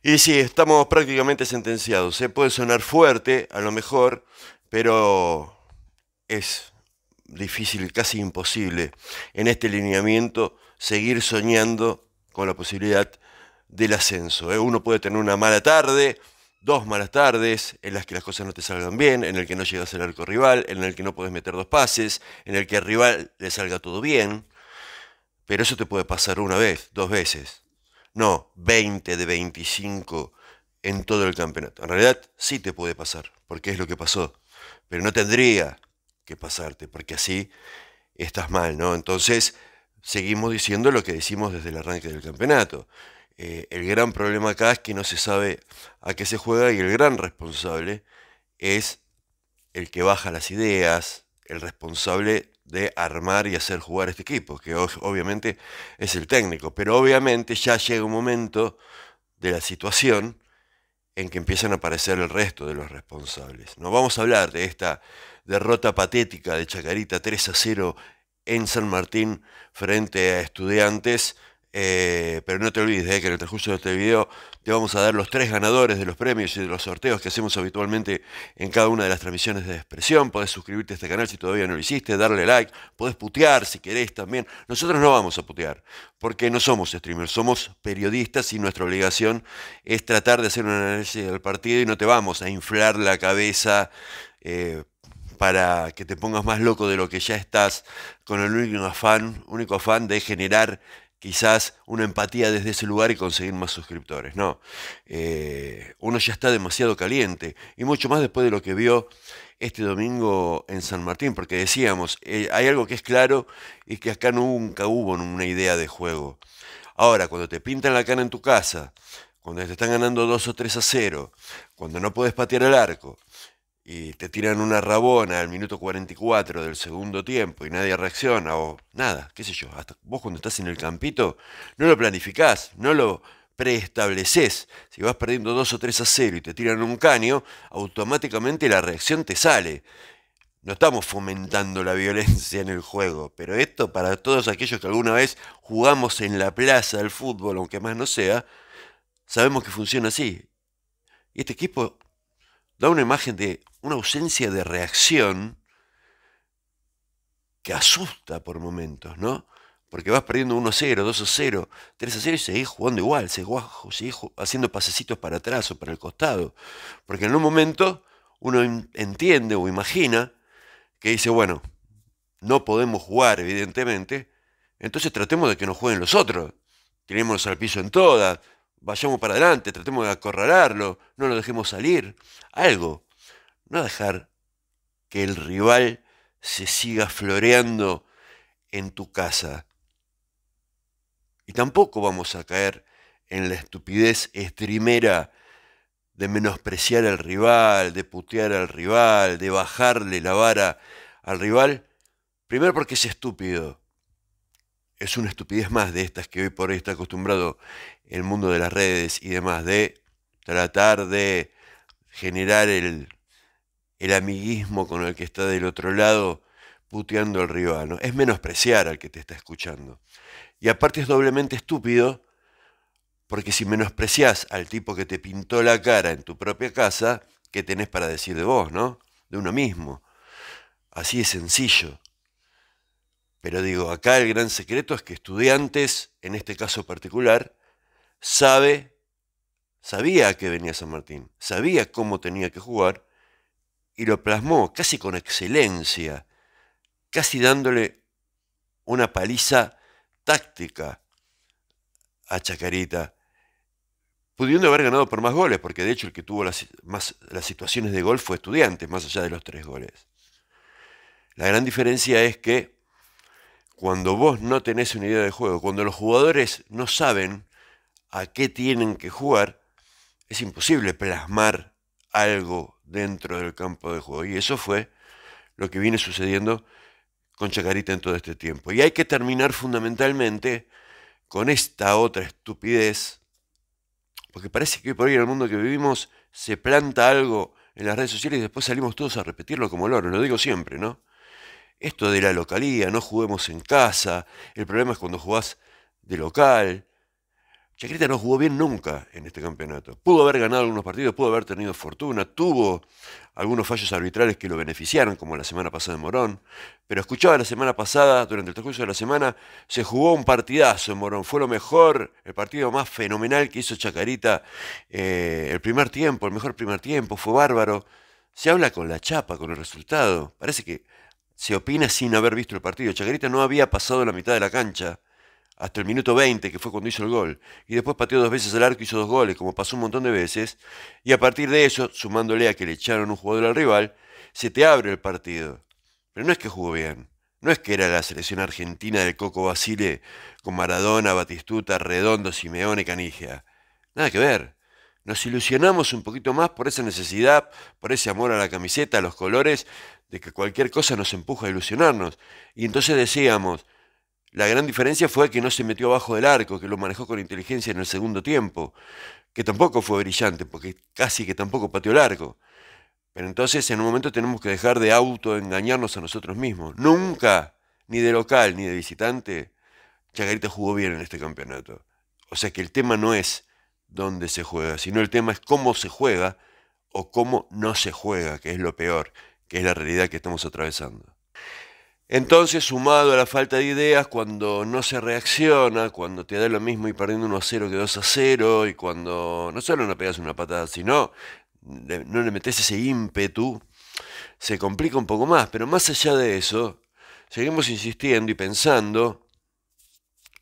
Y sí, estamos prácticamente sentenciados. Se puede sonar fuerte, a lo mejor, pero es difícil, casi imposible, en este lineamiento seguir soñando con la posibilidad del ascenso. Uno puede tener una mala tarde, dos malas tardes, en las que las cosas no te salgan bien, en el que no llegas al arco rival, en el que no puedes meter dos pases, en el que al rival le salga todo bien, pero eso te puede pasar una vez, dos veces. No 20 de 25 en todo el campeonato. En realidad sí te puede pasar, porque es lo que pasó. Pero no tendría que pasarte, porque así estás mal, ¿no? Entonces, seguimos diciendo lo que decimos desde el arranque del campeonato. El gran problema acá es que no se sabe a qué se juega y el gran responsable es el que baja las ideas, el responsable de armar y hacer jugar este equipo, que obviamente es el técnico. Pero obviamente ya llega un momento de la situación en que empiezan a aparecer el resto de los responsables. No vamos a hablar de esta derrota patética de Chacarita 3-0 en San Martín frente a Estudiantes, pero no te olvides que en el transcurso de este video te vamos a dar los tres ganadores de los premios y de los sorteos que hacemos habitualmente en cada una de las transmisiones de expresión. Podés suscribirte a este canal si todavía no lo hiciste, darle like, podés putear si querés también. Nosotros no vamos a putear, porque no somos streamers, somos periodistas y nuestra obligación es tratar de hacer un análisis del partido y no te vamos a inflar la cabeza para que te pongas más loco de lo que ya estás, con el único afán de generar quizás una empatía desde ese lugar y conseguir más suscriptores. No, uno ya está demasiado caliente, y mucho más después de lo que vio este domingo en San Martín, porque decíamos, hay algo que es claro y que acá nunca hubo una idea de juego. Ahora, cuando te pintan la cara en tu casa, cuando te están ganando 2 o 3-0, cuando no puedes patear el arco, y te tiran una rabona al minuto 44 del segundo tiempo y nadie reacciona o nada, qué sé yo, hasta vos cuando estás en el campito no lo planificás, no lo preestableces. Si vas perdiendo 2 o 3-0 y te tiran un caño, automáticamente la reacción te sale. No estamos fomentando la violencia en el juego, pero esto para todos aquellos que alguna vez jugamos en la plaza del fútbol, aunque más no sea, sabemos que funciona así. Y este equipo da una imagen de una ausencia de reacción que asusta por momentos, ¿no? Porque vas perdiendo 1-0, 2-0, 3-0 y seguís jugando igual, seguís haciendo pasecitos para atrás o para el costado. Porque en un momento uno entiende o imagina que dice, bueno, no podemos jugar, evidentemente, entonces tratemos de que nos jueguen los otros. Tirémonos al piso en todas, vayamos para adelante, tratemos de acorralarlo, no lo dejemos salir. Algo. No dejar que el rival se siga floreando en tu casa. Y tampoco vamos a caer en la estupidez streamera de menospreciar al rival, de putear al rival, de bajarle la vara al rival. Primero porque es estúpido. Es una estupidez más de estas que hoy por hoy está acostumbrado el mundo de las redes y demás, de tratar de generar el amiguismo con el que está del otro lado puteando al rival, ¿no? Es menospreciar al que te está escuchando. Y aparte es doblemente estúpido, porque si menospreciás al tipo que te pintó la cara en tu propia casa, ¿qué tenés para decir de vos, no? De uno mismo. Así de sencillo. Pero digo, acá el gran secreto es que Estudiantes, en este caso particular, sabía a qué venía San Martín, sabía cómo tenía que jugar y lo plasmó casi con excelencia, casi dándole una paliza táctica a Chacarita, pudiendo haber ganado por más goles, porque de hecho el que tuvo las situaciones de gol fue Estudiantes, más allá de los 3 goles. La gran diferencia es que cuando vos no tenés una idea de juego, cuando los jugadores no saben a qué tienen que jugar, es imposible plasmar algo dentro del campo de juego. Y eso fue lo que viene sucediendo con Chacarita en todo este tiempo. Y hay que terminar fundamentalmente con esta otra estupidez, porque parece que por ahí en el mundo que vivimos se planta algo en las redes sociales y después salimos todos a repetirlo como loros, lo digo siempre, ¿no? Esto de la localía, no juguemos en casa, el problema es cuando jugás de local, Chacarita no jugó bien nunca en este campeonato. Pudo haber ganado algunos partidos, pudo haber tenido fortuna, tuvo algunos fallos arbitrales que lo beneficiaron, como la semana pasada en Morón. Pero escuchaba la semana pasada, durante el transcurso de la semana, se jugó un partidazo en Morón. Fue lo mejor, el partido más fenomenal que hizo Chacarita el primer tiempo, el mejor primer tiempo, fue bárbaro. Se habla con la chapa, con el resultado. Parece que se opina sin haber visto el partido. Chacarita no había pasado la mitad de la cancha hasta el minuto 20, que fue cuando hizo el gol. Y después pateó 2 veces al arco, hizo 2 goles, como pasó un montón de veces. Y a partir de eso, sumándole a que le echaron un jugador al rival, se te abre el partido. Pero no es que jugó bien. No es que era la selección argentina del Coco Basile con Maradona, Batistuta, Redondo, Simeone, Canigia. Nada que ver. Nos ilusionamos un poquito más por esa necesidad, por ese amor a la camiseta, a los colores, de que cualquier cosa nos empuja a ilusionarnos. Y entonces decíamos, la gran diferencia fue que no se metió abajo del arco, que lo manejó con inteligencia en el segundo tiempo, que tampoco fue brillante, porque casi que tampoco pateó el arco. Pero entonces en un momento tenemos que dejar de autoengañarnos a nosotros mismos. Nunca, ni de local ni de visitante, Chacarita jugó bien en este campeonato. O sea que el tema no es dónde se juega, sino el tema es cómo se juega o cómo no se juega, que es lo peor, que es la realidad que estamos atravesando. Entonces, sumado a la falta de ideas, cuando no se reacciona, cuando te da lo mismo y perdiendo 1-0 que 2-0, y cuando no solo no pegas una patada, sino no le metes ese ímpetu, se complica un poco más. Pero más allá de eso, seguimos insistiendo y pensando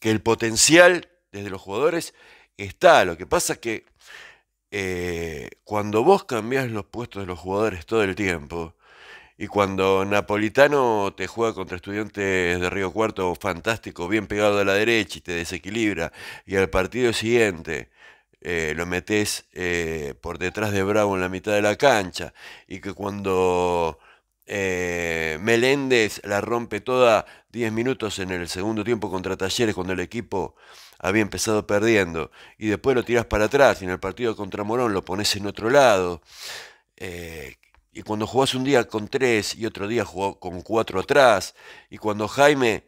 que el potencial desde los jugadores está. Lo que pasa es que cuando vos cambiás los puestos de los jugadores todo el tiempo, y cuando Napolitano te juega contra Estudiantes de Río Cuarto fantástico, bien pegado a la derecha y te desequilibra, y al partido siguiente lo metés por detrás de Bravo en la mitad de la cancha, y que cuando Meléndez la rompe toda 10 minutos en el segundo tiempo contra Talleres, cuando el equipo había empezado perdiendo, y después lo tirás para atrás, y en el partido contra Morón lo pones en otro lado. Y cuando jugás un día con 3 y otro día jugó con 4 atrás, y cuando Jaime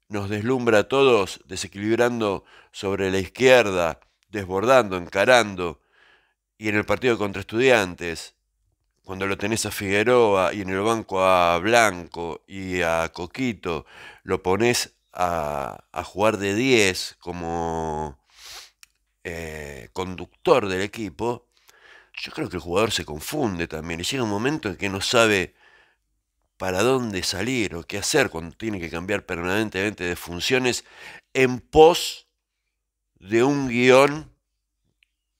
nos deslumbra a todos desequilibrando sobre la izquierda, desbordando, encarando, y en el partido contra Estudiantes, cuando lo tenés a Figueroa y en el banco a Blanco y a Coquito, lo ponés a jugar de 10 como conductor del equipo, yo creo que el jugador se confunde también y llega un momento en que no sabe para dónde salir o qué hacer cuando tiene que cambiar permanentemente de funciones en pos de un guión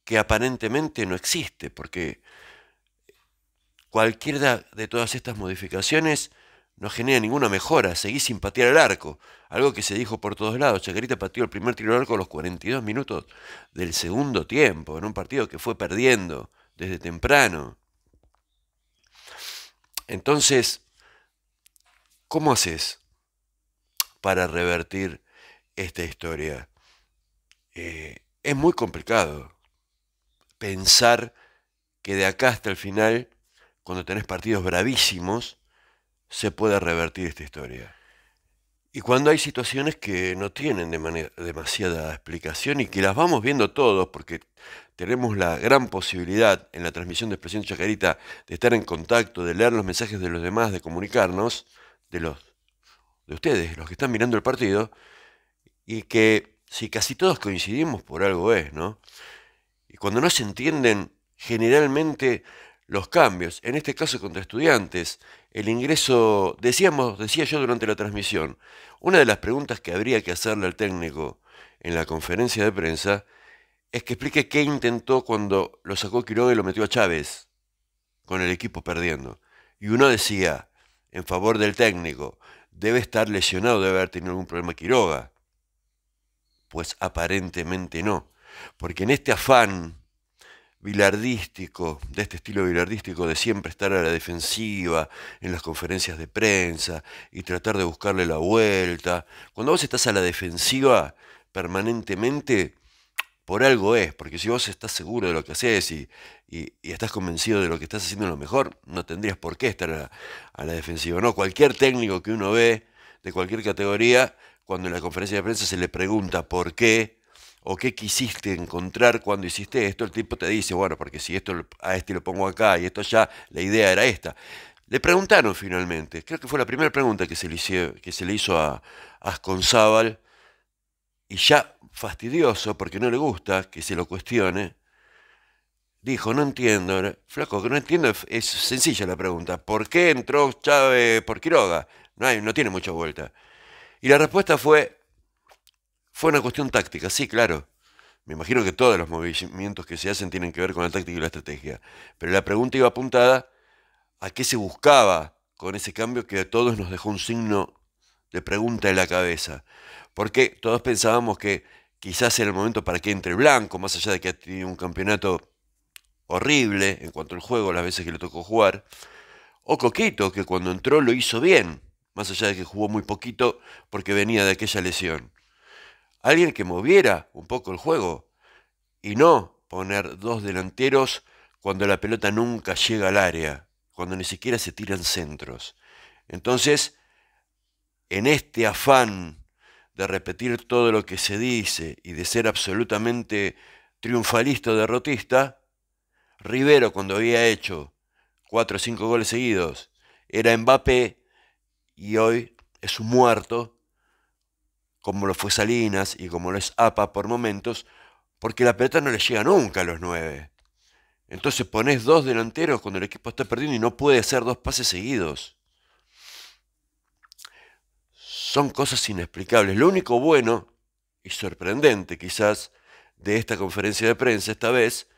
que aparentemente no existe, porque cualquiera de todas estas modificaciones no genera ninguna mejora, seguís sin patear el arco, algo que se dijo por todos lados. Chacarita pateó el primer tiro al arco a los 42 minutos del segundo tiempo, en un partido que fue perdiendo desde temprano. Entonces, ¿cómo haces para revertir esta historia? Es muy complicado pensar que de acá hasta el final, cuando tenés partidos bravísimos, se pueda revertir esta historia. Y cuando hay situaciones que no tienen demasiada explicación y que las vamos viendo todos, porque tenemos la gran posibilidad en la transmisión de Expresión Chacarita de estar en contacto, de leer los mensajes de los demás, de comunicarnos, de ustedes, los que están mirando el partido, y que si casi todos coincidimos por algo es, ¿no? Y cuando no se entienden generalmente los cambios, en este caso contra Estudiantes, el ingreso, decía yo durante la transmisión, una de las preguntas que habría que hacerle al técnico en la conferencia de prensa es que explique qué intentó cuando lo sacó Quiroga y lo metió a Chávez, con el equipo perdiendo. Y uno decía, en favor del técnico, debe estar lesionado, debe haber tenido algún problema Quiroga. Pues aparentemente no, porque en este afán bilardístico, de este estilo bilardístico de siempre estar a la defensiva en las conferencias de prensa y tratar de buscarle la vuelta, cuando vos estás a la defensiva permanentemente, por algo es, porque si vos estás seguro de lo que haces y estás convencido de lo que estás haciendo lo mejor, no tendrías por qué estar a la defensiva. No, cualquier técnico que uno ve de cualquier categoría, cuando en la conferencia de prensa se le pregunta por qué o qué quisiste encontrar cuando hiciste esto, el tipo te dice, bueno, porque si esto a este lo pongo acá y esto allá, la idea era esta. Le preguntaron finalmente, creo que fue la primera pregunta que se le hizo a Asconzábal, y ya fastidioso, porque no le gusta que se lo cuestione, dijo, no entiendo, flaco, que no entiendo, es sencilla la pregunta, ¿por qué entró Chávez por Quiroga? No tiene mucha vuelta. Y la respuesta fue una cuestión táctica, sí, claro. Me imagino que todos los movimientos que se hacen tienen que ver con la táctica y la estrategia. Pero la pregunta iba apuntada a qué se buscaba con ese cambio que a todos nos dejó un signo de pregunta en la cabeza. Porque todos pensábamos que quizás era el momento para que entre Blanco, más allá de que ha tenido un campeonato horrible en cuanto al juego, las veces que le tocó jugar, o Coquito, que cuando entró lo hizo bien, más allá de que jugó muy poquito porque venía de aquella lesión. Alguien que moviera un poco el juego y no poner dos delanteros cuando la pelota nunca llega al área, cuando ni siquiera se tiran centros. Entonces, en este afán de repetir todo lo que se dice y de ser absolutamente triunfalista o derrotista, Rivero, cuando había hecho 4 o 5 goles seguidos, era Mbappé, y hoy es un muerto, como lo fue Salinas y como lo es APA por momentos, porque la pelota no le llega nunca a los 9. Entonces pones dos delanteros cuando el equipo está perdiendo y no puede hacer dos pases seguidos. Son cosas inexplicables. Lo único bueno y sorprendente quizás de esta conferencia de prensa esta vez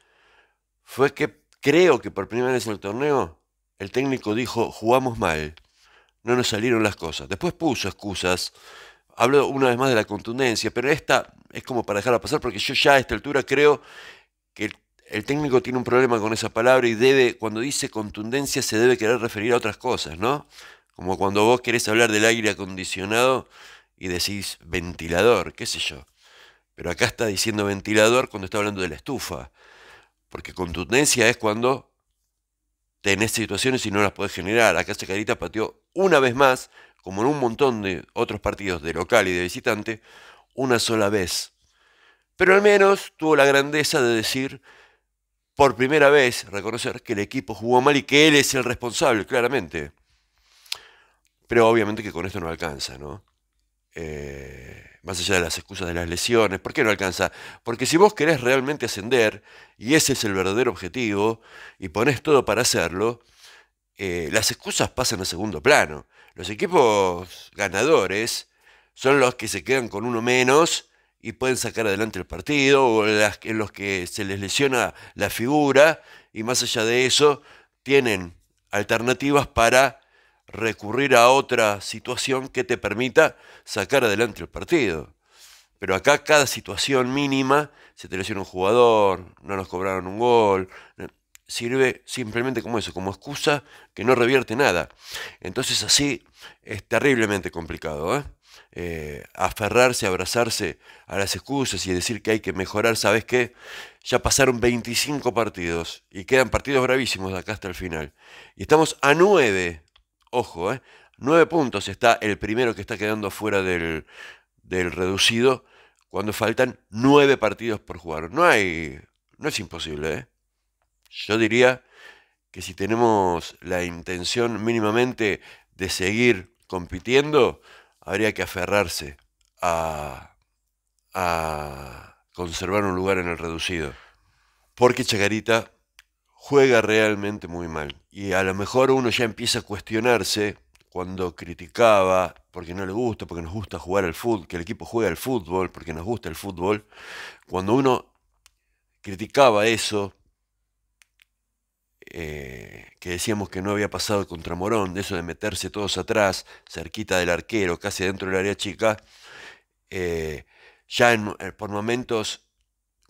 fue que creo que por primera vez en el torneo el técnico dijo jugamos mal, no nos salieron las cosas. Después puso excusas, habló una vez más de la contundencia, pero esta es como para dejarla pasar porque yo ya a esta altura creo que el técnico tiene un problema con esa palabra y debe, cuando dice contundencia, se debe querer referir a otras cosas, ¿no? Como cuando vos querés hablar del aire acondicionado y decís ventilador, qué sé yo. Pero acá está diciendo ventilador cuando está hablando de la estufa. Porque contundencia es cuando tenés situaciones y no las podés generar. Acá Chacarita pateó una vez más, como en un montón de otros partidos de local y de visitante, una sola vez. Pero al menos tuvo la grandeza de decir, por primera vez, reconocer que el equipo jugó mal y que él es el responsable, claramente. Pero obviamente que con esto no alcanza, ¿no? Más allá de las excusas de las lesiones, ¿por qué no alcanza? Porque si vos querés realmente ascender, y ese es el verdadero objetivo, y ponés todo para hacerlo, las excusas pasan a segundo plano. Los equipos ganadores son los que se quedan con uno menos y pueden sacar adelante el partido, o en los que se les lesiona la figura, y más allá de eso, tienen alternativas para recurrir a otra situación que te permita sacar adelante el partido. Pero acá cada situación mínima, se te lesiona un jugador, no nos cobraron un gol, sirve simplemente como eso, como excusa que no revierte nada. Entonces así es terriblemente complicado, ¿eh? Aferrarse, abrazarse a las excusas y decir que hay que mejorar, ¿sabes qué? Ya pasaron 25 partidos y quedan partidos bravísimos de acá hasta el final. Y estamos a 9, ojo, 9 puntos está el primero que está quedando fuera del reducido cuando faltan 9 partidos por jugar. No es imposible, ¿eh? Yo diría que si tenemos la intención mínimamente de seguir compitiendo, habría que aferrarse a conservar un lugar en el reducido. Porque Chacarita juega realmente muy mal. Y a lo mejor uno ya empieza a cuestionarse cuando criticaba, porque no le gusta, porque nos gusta jugar al fútbol, que el equipo juega al fútbol, porque nos gusta el fútbol. Cuando uno criticaba eso, que decíamos que no había pasado contra Morón, de eso de meterse todos atrás, cerquita del arquero, casi dentro del área chica, eh, ya por momentos,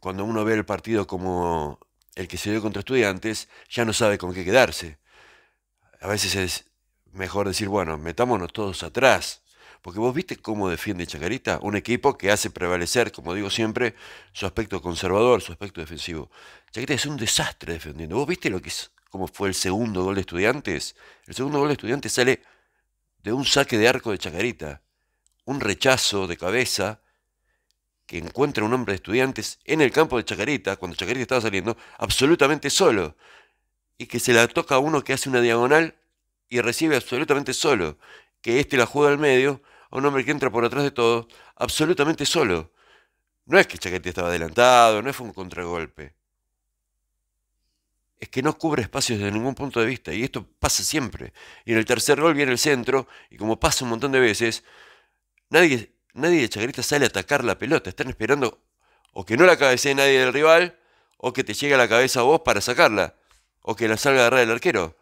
cuando uno ve el partido como el que se dio contra Estudiantes, ya no sabe con qué quedarse. A veces es mejor decir, bueno, metámonos todos atrás. Porque vos viste cómo defiende Chacarita, un equipo que hace prevalecer, como digo siempre, su aspecto conservador, su aspecto defensivo. Chacarita es un desastre defendiendo. ¿Vos viste cómo fue el segundo gol de Estudiantes? El segundo gol de Estudiantes sale de un saque de arco de Chacarita, un rechazo de cabeza que encuentra un hombre de Estudiantes en el campo de Chacarita, cuando Chacarita estaba saliendo, absolutamente solo, y que se la toca a uno que hace una diagonal y recibe absolutamente solo, que este la juega al medio, a un hombre que entra por atrás de todo, absolutamente solo. No es que Chacarita estaba adelantado, no fue un contragolpe. Es que no cubre espacios desde ningún punto de vista, y esto pasa siempre. Y en el tercer gol viene el centro, y como pasa un montón de veces, nadie de Chacarita sale a atacar la pelota. Están esperando o que no la cabecee nadie del rival, o que te llegue a la cabeza a vos para sacarla, o que la salga a agarrar el arquero.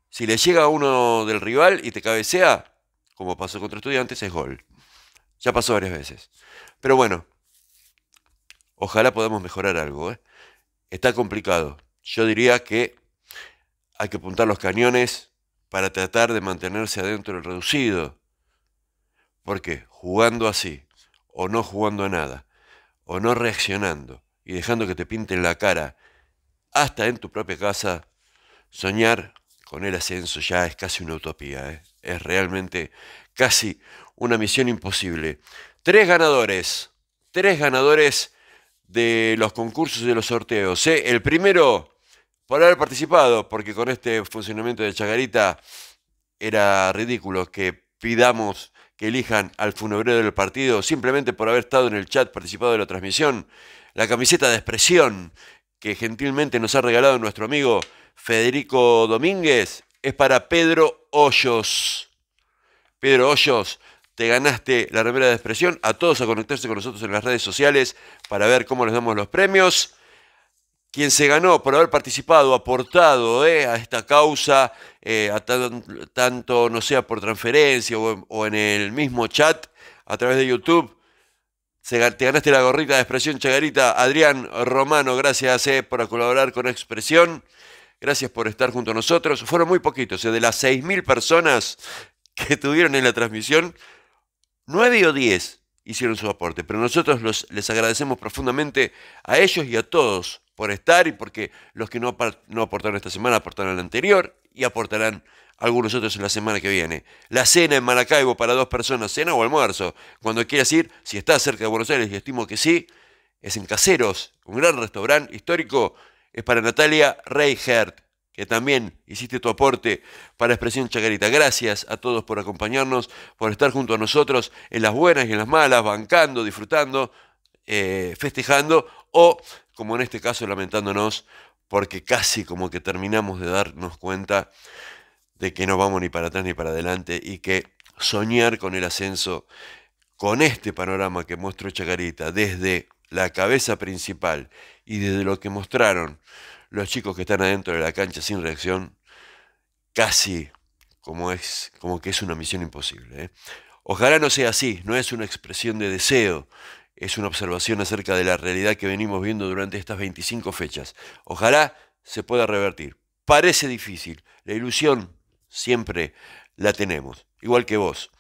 Si le llega a uno del rival y te cabecea, como pasó contra Estudiantes, es gol. Ya pasó varias veces. Pero bueno, ojalá podamos mejorar algo, ¿eh? Está complicado. Yo diría que hay que apuntar los cañones para tratar de mantenerse adentro del reducido. Porque jugando así, o no jugando a nada, o no reaccionando y dejando que te pinten la cara hasta en tu propia casa, soñar con el ascenso ya es casi una utopía, ¿eh? Es realmente casi una misión imposible. Tres ganadores de los concursos y de los sorteos, ¿eh? El primero, por haber participado, porque con este funcionamiento de Chacarita era ridículo que pidamos que elijan al funebrero del partido simplemente por haber estado en el chat, participado de la transmisión. La camiseta de expresión que gentilmente nos ha regalado nuestro amigo Federico Domínguez es para Pedro Hoyos. Pedro Hoyos, te ganaste la remera de expresión. A todos a conectarse con nosotros en las redes sociales para ver cómo les damos los premios. Quien se ganó por haber participado, aportado a esta causa, tanto no sea por transferencia o en el mismo chat a través de YouTube, te ganaste la gorrita de Expresión Chacarita. Adrián Romano, gracias por colaborar con Expresión. Gracias por estar junto a nosotros. Fueron muy poquitos, de las 6.000 personas que tuvieron en la transmisión, 9 o 10 hicieron su aporte, pero nosotros les agradecemos profundamente a ellos y a todos por estar, y porque los que no aportaron esta semana aportaron la anterior y aportarán algunos otros en la semana que viene. La cena en Maracaibo para 2 personas, cena o almuerzo, cuando quieras ir, si estás cerca de Buenos Aires, y estimo que sí, es en Caseros, un gran restaurante histórico, es para Natalia Reichert, que también hiciste tu aporte para Expresión Chacarita. Gracias a todos por acompañarnos, por estar junto a nosotros en las buenas y en las malas, bancando, disfrutando, festejando, o, como en este caso, lamentándonos, porque casi como que terminamos de darnos cuenta de que no vamos ni para atrás ni para adelante, y que soñar con el ascenso, con este panorama que mostró Chacarita, desde la cabeza principal y desde lo que mostraron los chicos que están adentro de la cancha sin reacción, casi como que es una misión imposible, ¿eh? Ojalá no sea así, no es una expresión de deseo, es una observación acerca de la realidad que venimos viendo durante estas 25 fechas. Ojalá se pueda revertir. Parece difícil, la ilusión siempre la tenemos, igual que vos.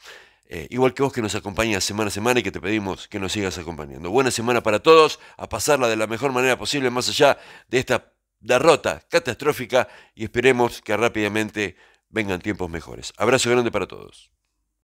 Igual que vos, que nos acompañas semana a semana y que te pedimos que nos sigas acompañando. Buena semana para todos, a pasarla de la mejor manera posible más allá de esta derrota catastrófica, y esperemos que rápidamente vengan tiempos mejores. Abrazo grande para todos.